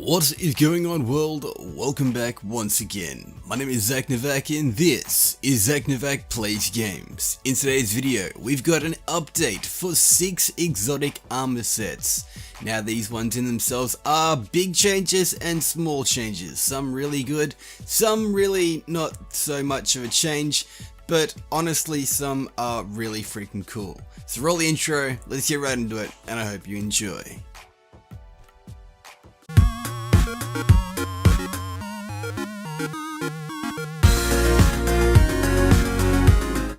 What is going on, world? Welcome back once again. My name is ZacNovak and this is ZacNovak Plays Games. In today's video, we've got an update for 6 exotic armor sets. Now these ones in themselves are big changes and small changes. Some really good, some really not so much of a change, but honestly some are really freaking cool. So roll the intro, let's get right into it, and I hope you enjoy.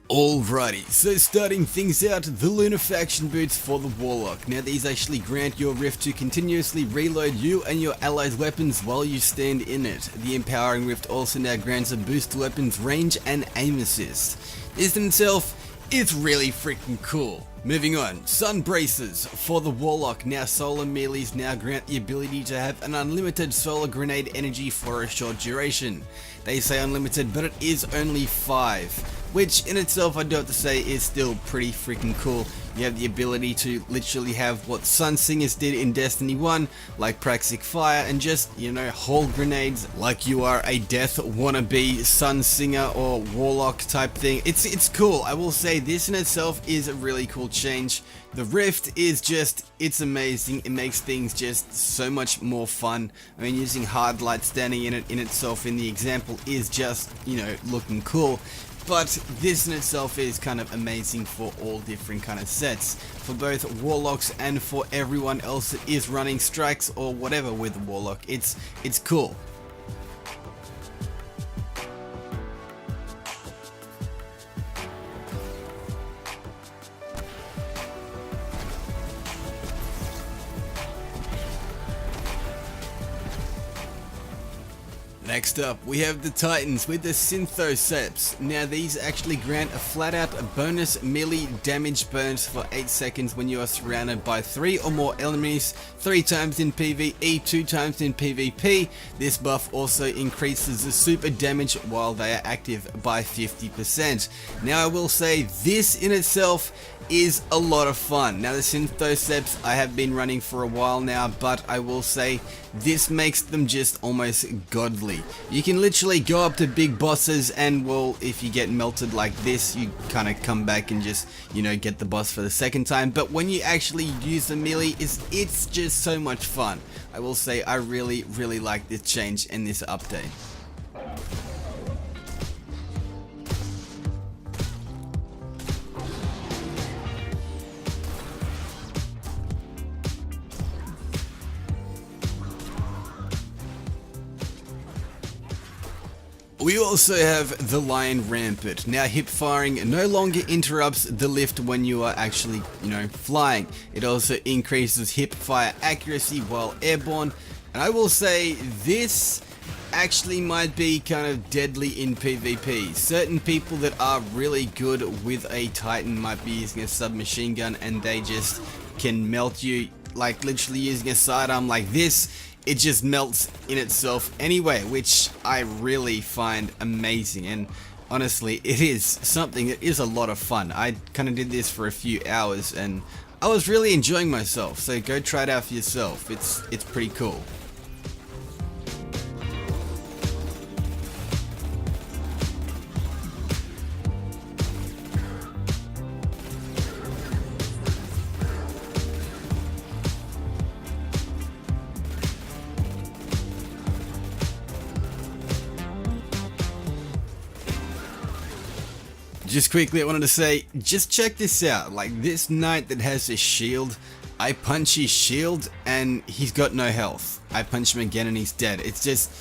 Alrighty, so starting things out, the Lunafaction boots for the Warlock. Now these actually grant your Rift to continuously reload you and your allies' weapons while you stand in it. The Empowering Rift also now grants a boost to weapons range and aim assist. This in itself is really freaking cool. Moving on, Sun Braces for the Warlock. Now solar melees now grant the ability to have an unlimited solar grenade energy for a short duration. They say unlimited, but it is only 5, which in itself I do have to say is still pretty freaking cool. You have the ability to literally have what Sun Singers did in Destiny 1, like Praxic Fire, and just, you know, hold grenades like you are a death wannabe Sun Singer or Warlock type thing. It's cool. I will say this in itself is a really cool change. The Rift is just, it's amazing. It makes things just so much more fun. I mean, using hard light standing in it in itself in the example is just, you know, looking cool. But this in itself is kind of amazing for all different kind of sets, for both Warlocks and for everyone else that is running strikes or whatever with the Warlock. It's cool. Next up, we have the Titans with the Synthoceps. Now these actually grant a flat out bonus melee damage bonus for 8 seconds when you are surrounded by 3 or more enemies, 3 times in PvE, 2 times in PvP. This buff also increases the super damage while they are active by 50%. Now I will say this in itself is a lot of fun. Now the Synthoceps I have been running for a while now, but I will say this makes them just almost godly. You can literally go up to big bosses and, well, if you get melted like this, you kind of come back and just, you know, get the boss for the second time. But when you actually use the melee, it's just so much fun. I will say I really like this change and this update. We also have the Lion Rampant. Now hip firing no longer interrupts the lift when you are actually, you know, flying. It also increases hip fire accuracy while airborne. And I will say this actually might be kind of deadly in PvP. Certain people that are really good with a Titan might be using a submachine gun and they just can melt you, like literally using a sidearm like this. It just melts in itself anyway, which I really find amazing, and honestly it is something that is a lot of fun. I kind of did this for a few hours and I was really enjoying myself, so go try it out for yourself. It's pretty cool. Just quickly, I wanted to say, just check this out. Like this knight that has a shield, I punch his shield and he's got no health. I punch him again and he's dead. It's just,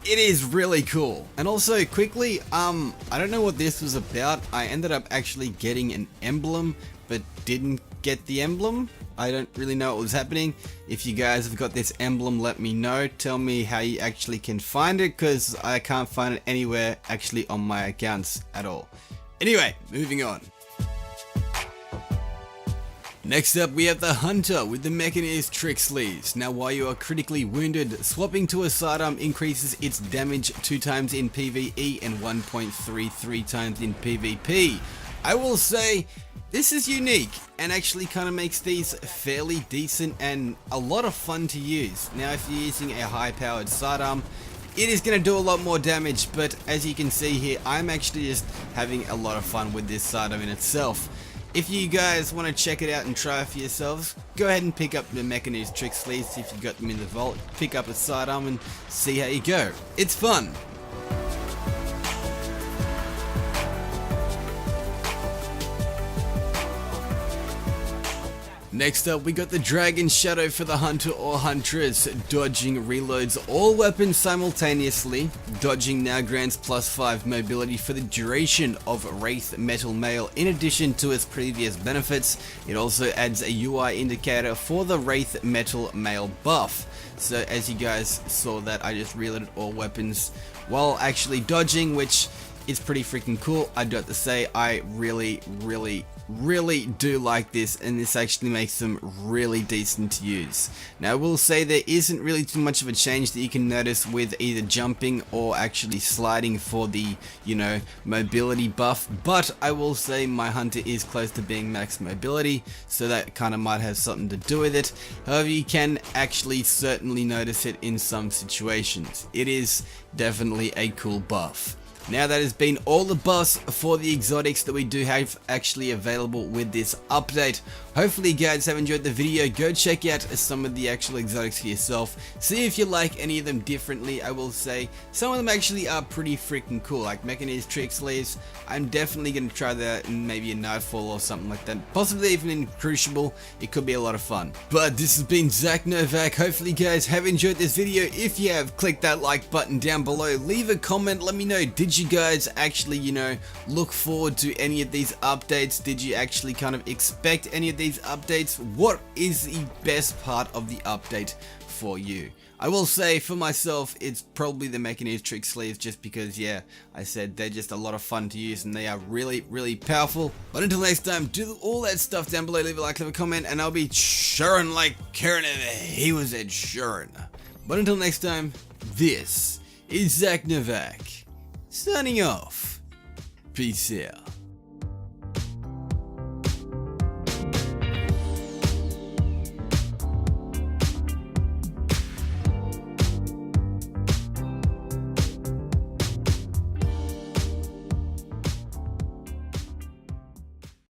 it is really cool. And also quickly, I don't know what this was about. I ended up actually getting an emblem, but didn't get the emblem. I don't really know what was happening. If you guys have got this emblem, let me know. Tell me how you actually can find it, because I can't find it anywhere actually on my accounts at all. Anyway, moving on. Next up, we have the Hunter with the Mechanized Trick Sleeves. Now while you are critically wounded, swapping to a sidearm increases its damage 2 times in PvE and 1.33 times in PvP. I will say this is unique and actually kind of makes these fairly decent and a lot of fun to use. Now if you're using a high powered sidearm, it is going to do a lot more damage, but as you can see here, I'm actually just having a lot of fun with this sidearm in itself. If you guys want to check it out and try it for yourselves, go ahead and pick up the Mechanised Trick sleeves if you've got them in the vault, pick up a sidearm and see how you go. It's fun! Next up, we got the Dragon Shadow for the Hunter or Huntress. Dodging reloads all weapons simultaneously. Dodging now grants +5 mobility for the duration of Wraith Metal Mail. In addition to its previous benefits, it also adds a UI indicator for the Wraith Metal Mail buff. So as you guys saw that, I just reloaded all weapons while actually dodging, which is pretty freaking cool. I'd got to say, I really do like this, and this actually makes them really decent to use. Now I will say there isn't really too much of a change that you can notice with either jumping or actually sliding for the, you know, mobility buff, but I will say my hunter is close to being max mobility, so that kind of might have something to do with it. However, you can actually certainly notice it in some situations. It is definitely a cool buff. Now that has been all the buffs for the exotics that we do have actually available with this update. Hopefully you guys have enjoyed the video. Go check out some of the actual exotics for yourself. See if you like any of them differently. I will say some of them actually are pretty freaking cool, like Mechanized Trick sleeves. I'm definitely going to try that in maybe a Nightfall or something like that. Possibly even in Crucible. It could be a lot of fun. But this has been ZacNovak. Hopefully you guys have enjoyed this video. If you have, click that like button down below. Leave a comment. Let me know, did you guys actually, you know, look forward to any of these updates? Did you actually kind of expect any of these updates? What is the best part of the update for you? I will say for myself, it's probably the Mechanized Trick sleeves, just because, yeah, I said they're just a lot of fun to use and they are really powerful. But until next time, do all that stuff down below, leave a like, leave a comment, and I'll be Sheeran like Karen and he was Ed Sheeran. But until next time, this is ZacNovak signing off. Peace out.